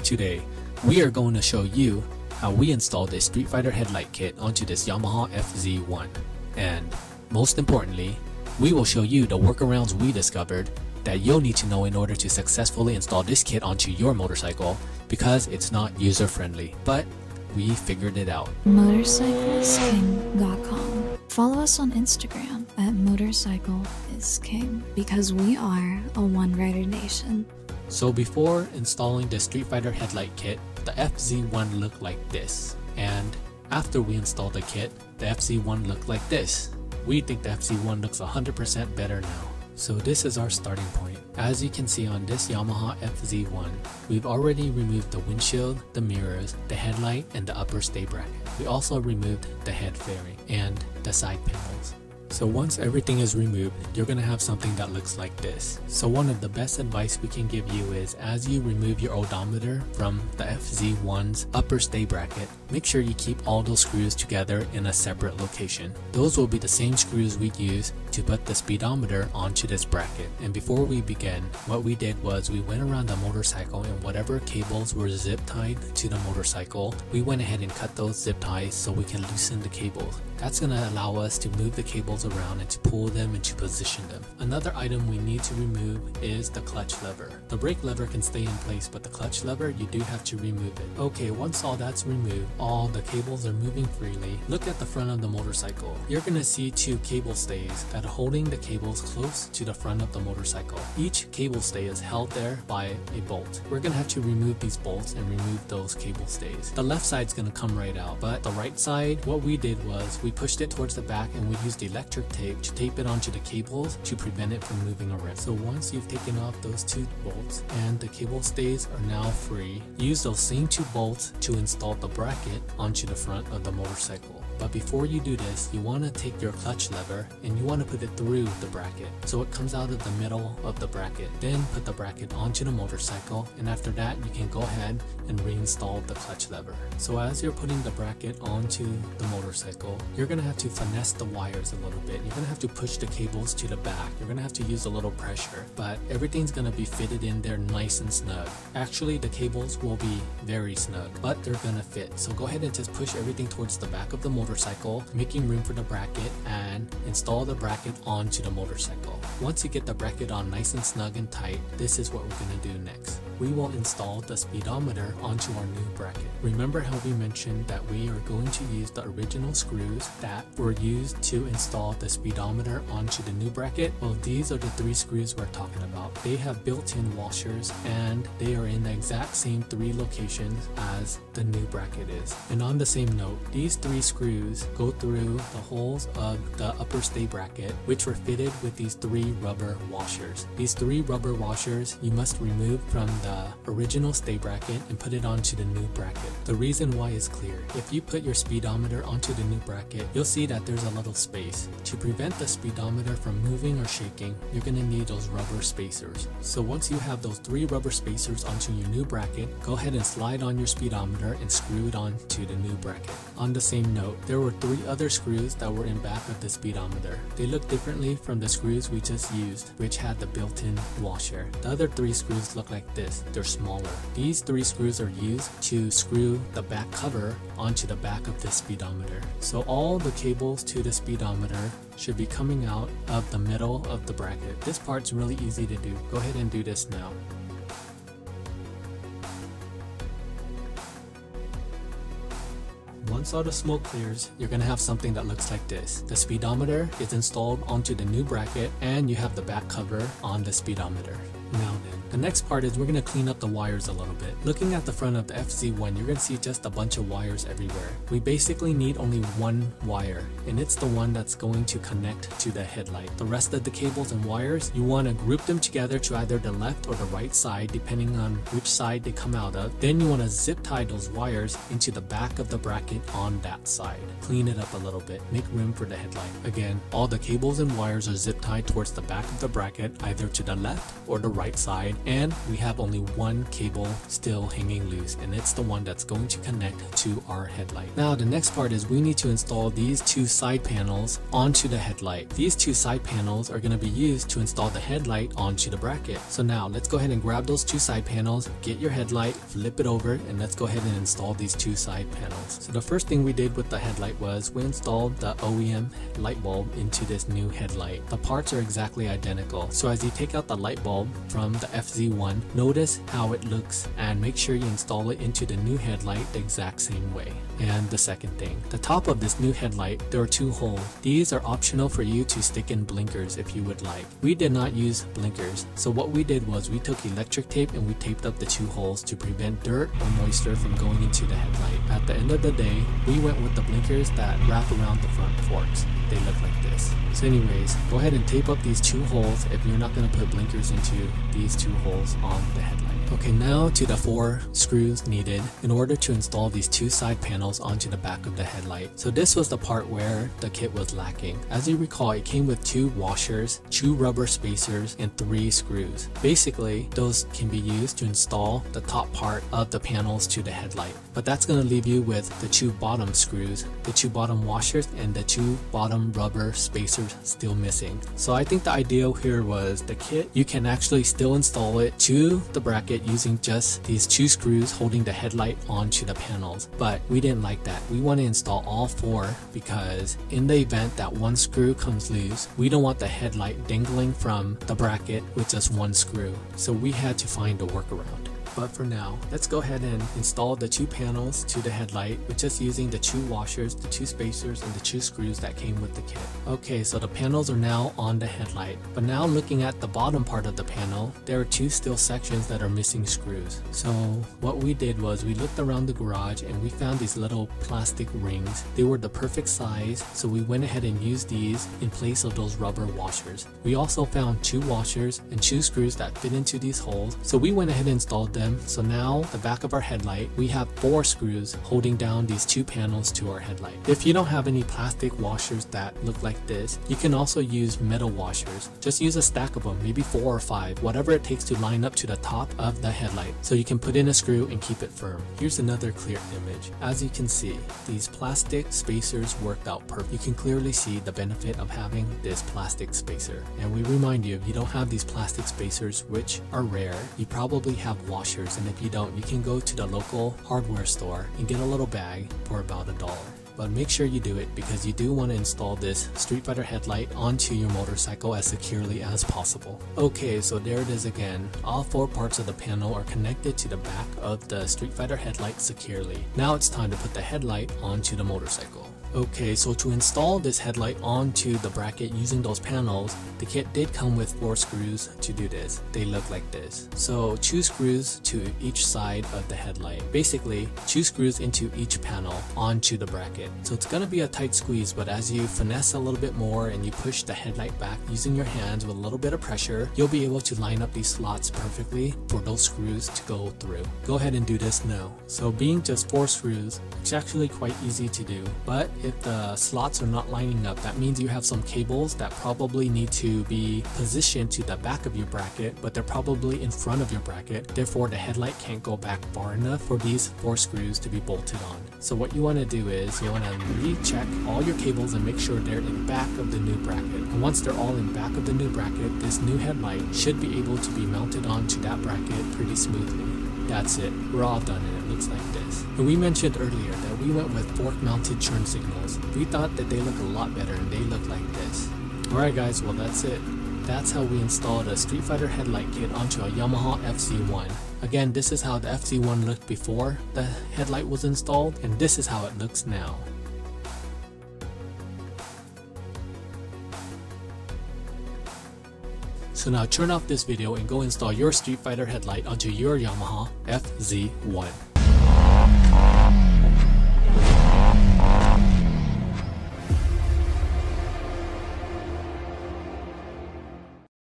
Today, we are going to show you how we installed a Street Fighter Headlight Kit onto this Yamaha FZ1. And most importantly, we will show you the workarounds we discovered that you'll need to know in order to successfully install this kit onto your motorcycle, because it's not user-friendly, but we figured it out. MOTORCYCLEISKING.com. Follow us on Instagram at MOTORCYCLEISKING because we are a one-rider nation. So before installing the Street Fighter Headlight Kit, the FZ1 looked like this. And after we installed the kit, the FZ1 looked like this. We think the FZ1 looks 100% better now. So this is our starting point. As you can see on this Yamaha FZ1, we've already removed the windshield, the mirrors, the headlight, and the upper stay bracket. We also removed the head fairing and the side panels. So once everything is removed, you're going to have something that looks like this. So one of the best advice we can give you is, as you remove your odometer from the FZ1's upper stay bracket, make sure you keep all those screws together in a separate location. Those will be the same screws we use to put the speedometer onto this bracket. And before we began, what we did was we went around the motorcycle, and whatever cables were zip tied to the motorcycle, we went ahead and cut those zip ties so we can loosen the cables. That's going to allow us to move the cables around and to pull them and to position them. Another item we need to remove is the clutch lever. The brake lever can stay in place, but the clutch lever, you do have to remove it. Okay, once all that's removed, all the cables are moving freely. Look at the front of the motorcycle. You're going to see two cable stays that are holding the cables close to the front of the motorcycle. Each cable stay is held there by a bolt. We're going to have to remove these bolts and remove those cable stays. The left side's going to come right out, but the right side, what we did was we pushed it towards the back and we used electric tape to tape it onto the cables to prevent it from moving around. So once you've taken off those two bolts and the cable stays are now free, use those same two bolts to install the bracket onto the front of the motorcycle. But before you do this, you want to take your clutch lever and you want to put it through the bracket so it comes out of the middle of the bracket. Then put the bracket onto the motorcycle, and after that you can go ahead and reinstall the clutch lever. So as you're putting the bracket onto the motorcycle, you're going to have to finesse the wires a little bit. You're going to have to push the cables to the back. You're going to have to use a little pressure, but everything's going to be fitted in there nice and snug. Actually, the cables will be very snug, but they're going to fit. So go ahead and just push everything towards the back of the motorcycle, making room for the bracket, and install the bracket onto the motorcycle. Once you get the bracket on nice and snug and tight, this is what we're going to do next. We will install the speedometer onto our new bracket. Remember how we mentioned that we are going to use the original screws that were used to install the speedometer onto the new bracket? Well, these are the three screws we're talking about. They have built-in washers and they are in the exact same three locations as the new bracket is. And on the same note, these three screws go through the holes of the upper stay bracket, which were fitted with these three rubber washers. These three rubber washers you must remove from the original stay bracket and put it onto the new bracket. The reason why is clear. If you put your speedometer onto the new bracket, you'll see that there's a little space. To prevent the speedometer from moving or shaking, you're going to need those rubber spacers. So once you have those three rubber spacers onto your new bracket, go ahead and slide on your speedometer and screw it onto the new bracket. On the same note, there were three other screws that were in back of the speedometer. They look differently from the screws we just used, which had the built-in washer. The other three screws look like this. They're smaller. These three screws are used to screw the back cover onto the back of the speedometer. So all the cables to the speedometer should be coming out of the middle of the bracket. This part's really easy to do. Go ahead and do this now. Once all the smoke clears, you're going to have something that looks like this. The speedometer is installed onto the new bracket and you have the back cover on the speedometer. Now then, the next part is we're going to clean up the wires a little bit. Looking at the front of the FZ1, you're going to see just a bunch of wires everywhere. We basically need only one wire, and it's the one that's going to connect to the headlight. The rest of the cables and wires, you want to group them together to either the left or the right side, depending on which side they come out of. Then you want to zip tie those wires into the back of the bracket on that side. Clean it up a little bit, make room for the headlight. Again, all the cables and wires are zip tied towards the back of the bracket, either to the left or the right side, and we have only one cable still hanging loose, and it's the one that's going to connect to our headlight. Now the next part is we need to install these two side panels onto the headlight. These two side panels are going to be used to install the headlight onto the bracket. So now let's go ahead and grab those two side panels, get your headlight, flip it over, and let's go ahead and install these two side panels. So the first thing we did with the headlight was we installed the OEM light bulb into this new headlight. The parts are exactly identical. So as you take out the light bulb from the FZ1, notice how it looks and make sure you install it into the new headlight the exact same way. And the second thing, the top of this new headlight, there are two holes. These are optional for you to stick in blinkers if you would like. We did not use blinkers, so what we did was we took electric tape and we taped up the two holes to prevent dirt or moisture from going into the headlight. At the end of the day, we went with the blinkers that wrap around the front forks. They look like this. So anyways, go ahead and tape up these two holes if you're not going to put blinkers into these two holes on the headlight. Okay, now to the 4 screws needed in order to install these two side panels onto the back of the headlight. So this was the part where the kit was lacking. As you recall, it came with 2 washers, 2 rubber spacers, and 3 screws. Basically, those can be used to install the top part of the panels to the headlight. But that's going to leave you with the 2 bottom screws, the 2 bottom washers, and the 2 bottom rubber spacers still missing. So I think the idea here was the kit, you can actually still install it to the bracket using just these 2 screws holding the headlight onto the panels, but we didn't like that. We want to install all 4 because in the event that one screw comes loose, we don't want the headlight dangling from the bracket with just 1 screw. So we had to find a workaround. But for now, let's go ahead and install the 2 panels to the headlight with just using the 2 washers, the 2 spacers, and the 2 screws that came with the kit. Okay, so the panels are now on the headlight, but now looking at the bottom part of the panel, there are 2 still sections that are missing screws. So what we did was we looked around the garage and we found these little plastic rings. They were the perfect size, so we went ahead and used these in place of those rubber washers. We also found 2 washers and 2 screws that fit into these holes, so we went ahead and installed them. So now the back of our headlight, we have 4 screws holding down these 2 panels to our headlight. If you don't have any plastic washers that look like this, you can also use metal washers. Just use a stack of them, maybe 4 or 5, whatever it takes to line up to the top of the headlight, so you can put in a screw and keep it firm. Here's another clear image. As you can see, these plastic spacers worked out perfect. You can clearly see the benefit of having this plastic spacer. And we remind you, if you don't have these plastic spacers, which are rare, you probably have washers. And if you don't, you can go to the local hardware store and get a little bag for about $1. But make sure you do it because you do want to install this Street Fighter headlight onto your motorcycle as securely as possible. Okay, so there it is again. All 4 parts of the panel are connected to the back of the Street Fighter headlight securely. Now it's time to put the headlight onto the motorcycle. Okay, so to install this headlight onto the bracket using those panels, the kit did come with 4 screws to do this. They look like this. So 2 screws to each side of the headlight. Basically, 2 screws into each panel onto the bracket. So it's gonna be a tight squeeze, but as you finesse a little bit more and you push the headlight back using your hands with a little bit of pressure, you'll be able to line up these slots perfectly for those screws to go through. Go ahead and do this now. So being just 4 screws, it's actually quite easy to do, but if the slots are not lining up, that means you have some cables that probably need to be positioned to the back of your bracket, but they're probably in front of your bracket. Therefore, the headlight can't go back far enough for these 4 screws to be bolted on. So what you want to do is you want to recheck all your cables and make sure they're in back of the new bracket. And once they're all in back of the new bracket, this new headlight should be able to be mounted onto that bracket pretty smoothly. That's it, we're all done and it looks like this. And we mentioned earlier that we went with fork mounted turn signals. We thought that they look a lot better and they look like this. Alright guys, well that's it. That's how we installed a Street Fighter Headlight Kit onto a Yamaha FZ1. Again, this is how the FZ1 looked before the headlight was installed, and this is how it looks now. So now turn off this video and go install your Street Fighter headlight onto your Yamaha FZ1.